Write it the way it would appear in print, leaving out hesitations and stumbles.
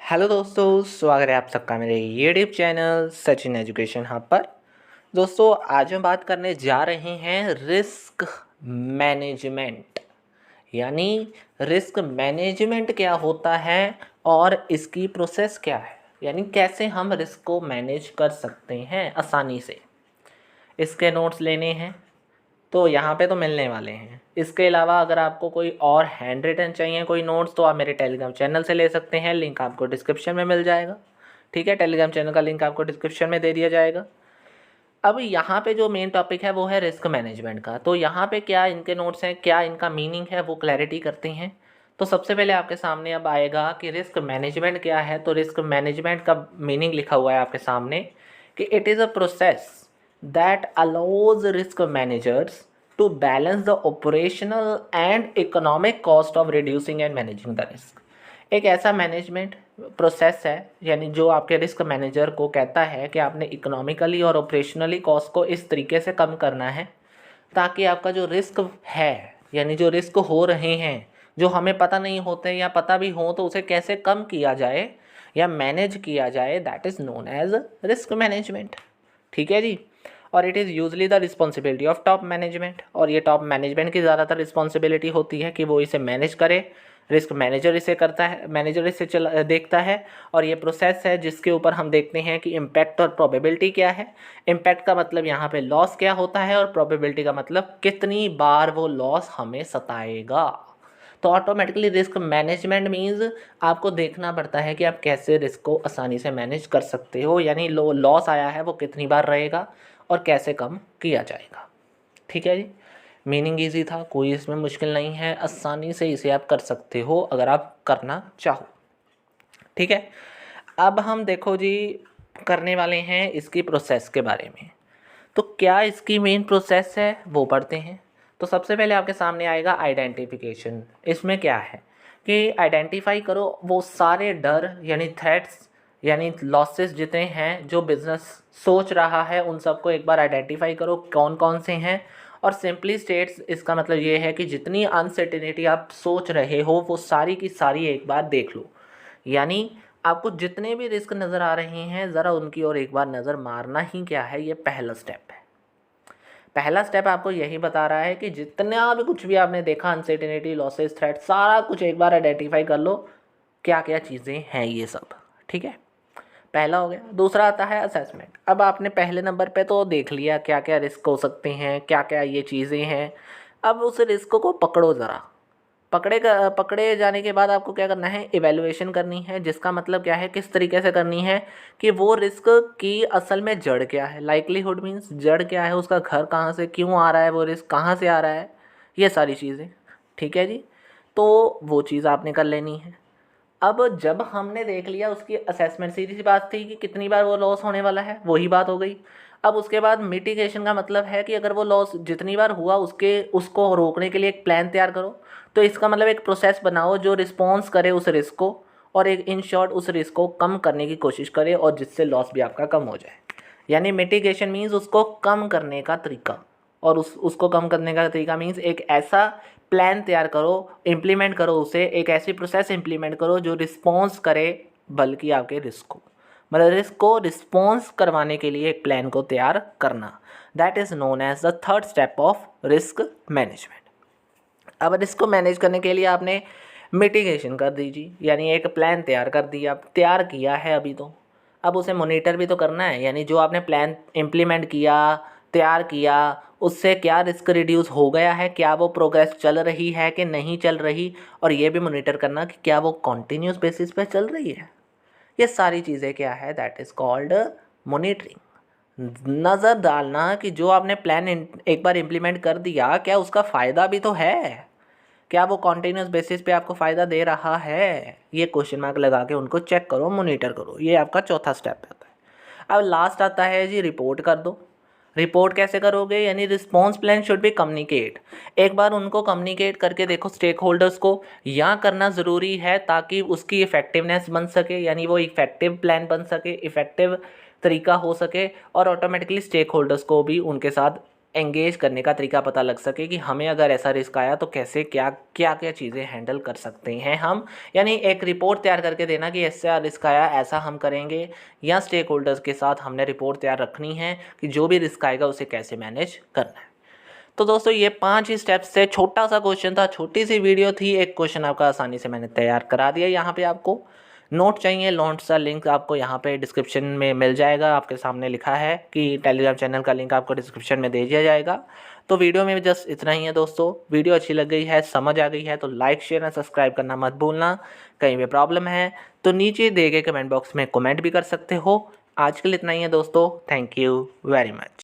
Hello दोस्तों, स्वागत है आप सबका मेरे YouTube channel Sachin education hub पर। दोस्तों, आज हम बात करने जा रहे हैं रिस्क मैनेजमेंट, यानी रिस्क मैनेजमेंट क्या होता है और इसकी प्रोसेस क्या है, यानी कैसे हम रिस्क को मैनेज कर सकते हैं आसानी से। इसके नोट्स लेने हैं तो यहाँ पे तो मिलने वाले हैं। इसके अलावा अगर आपको कोई और हैंड रिटन चाहिए कोई नोट्स तो आप मेरे टेलीग्राम चैनल से ले सकते हैं, लिंक आपको डिस्क्रिप्शन में मिल जाएगा। ठीक है, टेलीग्राम चैनल का लिंक आपको डिस्क्रिप्शन में दे दिया जाएगा। अब यहाँ पे जो मेन टॉपिक है वो है रिस्क मैनेजमेंट का। तो यहाँ पे क्या इनके नोट्स हैं, क्या इनका मीनिंग है, वो क्लैरिटी करते हैं। तो सबसे पहले आपके सामने अब आएगा कि रिस्क मैनेजमेंट क्या है। तो रिस्क मैनेजमेंट का मीनिंग लिखा हुआ है आपके सामने कि it is a process that allows risk managers to balance the operational and economic cost of reducing and managing the risk. एक ऐसा मैनेजमेंट प्रोसेस है, यानी जो आपके रिस्क मैनेजर को कहता है कि आपने इकोनॉमिकली और ऑपरेशनली कॉस्ट को इस तरीके से कम करना है ताकि आपका जो रिस्क है, यानी जो रिस्क हो रहे हैं जो हमें पता नहीं होते या पता भी हो तो उसे कैसे कम किया जाए या मैनेज किया जाए, that is known as risk management. ठीक है जी। और it is usually the responsibility of top management, और ये टॉप मैनेजमेंट की ज़्यादातर रिस्पॉन्सिबिलिटी होती है कि वो इसे मैनेज करे। रिस्क मैनेजर इसे करता है, मैनेजर इसे देखता है। और ये प्रोसेस है जिसके ऊपर हम देखते हैं कि इम्पैक्ट और प्रोबेबिलिटी क्या है। इम्पैक्ट का मतलब यहाँ पे लॉस क्या होता है और प्रोबेबिलिटी का मतलब कितनी बार वो लॉस हमें सताएगा। तो ऑटोमेटिकली रिस्क मैनेजमेंट मीन्स आपको देखना पड़ता है कि आप कैसे रिस्क को आसानी से मैनेज कर सकते हो, यानी लॉस आया है वो कितनी बार रहेगा और कैसे कम किया जाएगा। ठीक है जी। मीनिंग इजी था, कोई इसमें मुश्किल नहीं है, आसानी से इसे आप कर सकते हो अगर आप करना चाहो। ठीक है, अब हम देखो जी करने वाले हैं इसकी प्रोसेस के बारे में। तो क्या इसकी मेन प्रोसेस है वो पढ़ते हैं। तो सबसे पहले आपके सामने आएगा आइडेंटिफिकेशन। इसमें क्या है कि आइडेंटिफाई करो वो सारे डर यानी थ्रेट्स यानी लॉसेस जितने हैं जो बिजनेस सोच रहा है उन सबको एक बार आइडेंटिफाई करो कौन कौन से हैं। और सिंपली स्टेट्स इसका मतलब ये है कि जितनी अनसर्टेनिटी आप सोच रहे हो वो सारी की सारी एक बार देख लो। यानी आपको जितने भी रिस्क नज़र आ रहे हैं ज़रा उनकी ओर एक बार नज़र मारना ही क्या है, ये पहला स्टेप है। पहला स्टेप आपको यही बता रहा है कि जितना भी कुछ भी आपने देखा अनसर्टेनिटी लॉसेस थ्रेट सारा कुछ एक बार आइडेंटिफाई कर लो क्या क्या चीज़ें हैं ये सब। ठीक है, पहला हो गया। दूसरा आता है असेसमेंट। अब आपने पहले नंबर पे तो देख लिया क्या क्या रिस्क हो सकते हैं, क्या क्या ये चीज़ें हैं। अब उस रिस्क को पकड़ो ज़रा। पकड़े जाने के बाद आपको क्या करना है, इवैल्यूएशन करनी है, जिसका मतलब क्या है किस तरीके से करनी है कि वो रिस्क की असल में जड़ क्या है। लाइकलीहुड मीन्स जड़ क्या है, उसका घर कहाँ से क्यों आ रहा है, वो रिस्क कहाँ से आ रहा है, ये सारी चीज़ें। ठीक है जी, तो वो चीज़ आपने कर लेनी है। अब जब हमने देख लिया उसकी असेसमेंट, सीधी सी बात थी कि कितनी बार वो लॉस होने वाला है, वही बात हो गई। अब उसके बाद मिटिगेशन का मतलब है कि अगर वो लॉस जितनी बार हुआ उसको रोकने के लिए एक प्लान तैयार करो। तो इसका मतलब एक प्रोसेस बनाओ जो रिस्पॉन्स करे उस रिस्क को और एक इन शॉर्ट उस रिस्क को कम करने की कोशिश करे और जिससे लॉस भी आपका कम हो जाए। यानी मिटिगेशन मीन्स उसको कम करने का तरीका, और उसको कम करने का तरीका मीन्स एक ऐसा प्लान तैयार करो, इम्प्लीमेंट करो उसे, एक ऐसी प्रोसेस इम्प्लीमेंट करो जो रिस्पॉन्स करे बल्कि आपके रिस्क को, मतलब रिस्क को रिस्पॉन्स करवाने के लिए एक प्लान को तैयार करना। That is known as the third step of risk management. अब रिस्क को मैनेज करने के लिए आपने मिटिगेशन कर दीजिए, यानी एक प्लान तैयार कर दिया, तैयार किया है अभी तो अब उसे मॉनिटर भी तो करना है। यानी जो आपने प्लान इम्प्लीमेंट किया, तैयार किया, उससे क्या रिस्क रिड्यूस हो गया है, क्या वो प्रोग्रेस चल रही है कि नहीं चल रही, और ये भी मॉनिटर करना कि क्या वो कॉन्टीन्यूस बेसिस पे चल रही है। ये सारी चीज़ें क्या है, दैट इज़ कॉल्ड मॉनिटरिंग। नज़र डालना कि जो आपने प्लान एक बार इम्प्लीमेंट कर दिया क्या उसका फ़ायदा भी तो है, क्या वो कॉन्टीन्यूस बेसिस पे आपको फ़ायदा दे रहा है। ये क्वेश्चन मार्क लगा के उनको चेक करो, मॉनिटर करो। ये आपका चौथा स्टेप आता है। अब लास्ट आता है जी रिपोर्ट कर दो। रिपोर्ट कैसे करोगे, यानी response plan should be communicate. एक बार उनको कम्युनिकेट करके देखो स्टेक होल्डर्स को, यहाँ करना ज़रूरी है ताकि उसकी इफ़ेक्टिवनेस बन सके, यानी वो इफ़ेक्टिव प्लान बन सके, इफ़ेक्टिव तरीका हो सके, और ऑटोमेटिकली स्टेक होल्डर्स को भी उनके साथ एंगेज करने का तरीका पता लग सके कि हमें अगर ऐसा रिस्क आया तो कैसे क्या क्या क्या चीज़ें हैंडल कर सकते हैं हम। यानी एक रिपोर्ट तैयार करके देना कि ऐसा रिस्क आया, ऐसा हम करेंगे, या स्टेक होल्डर्स के साथ हमने रिपोर्ट तैयार रखनी है कि जो भी रिस्क आएगा उसे कैसे मैनेज करना है। तो दोस्तों ये 5 ही स्टेप्स से छोटा सा क्वेश्चन था, छोटी सी वीडियो थी, एक क्वेश्चन आपका आसानी से मैंने तैयार करा दिया। यहाँ पे आपको नोट चाहिए, नोट्स का लिंक आपको यहाँ पे डिस्क्रिप्शन में मिल जाएगा। आपके सामने लिखा है कि टेलीग्राम चैनल का लिंक आपको डिस्क्रिप्शन में दे दिया जाएगा। तो वीडियो में जस्ट इतना ही है दोस्तों। वीडियो अच्छी लग गई है, समझ आ गई है तो लाइक शेयर और सब्सक्राइब करना मत भूलना। कहीं भी प्रॉब्लम है तो नीचे दिए गए कमेंट बॉक्स में कमेंट भी कर सकते हो। आज के लिए इतना ही है दोस्तों। Thank you very much.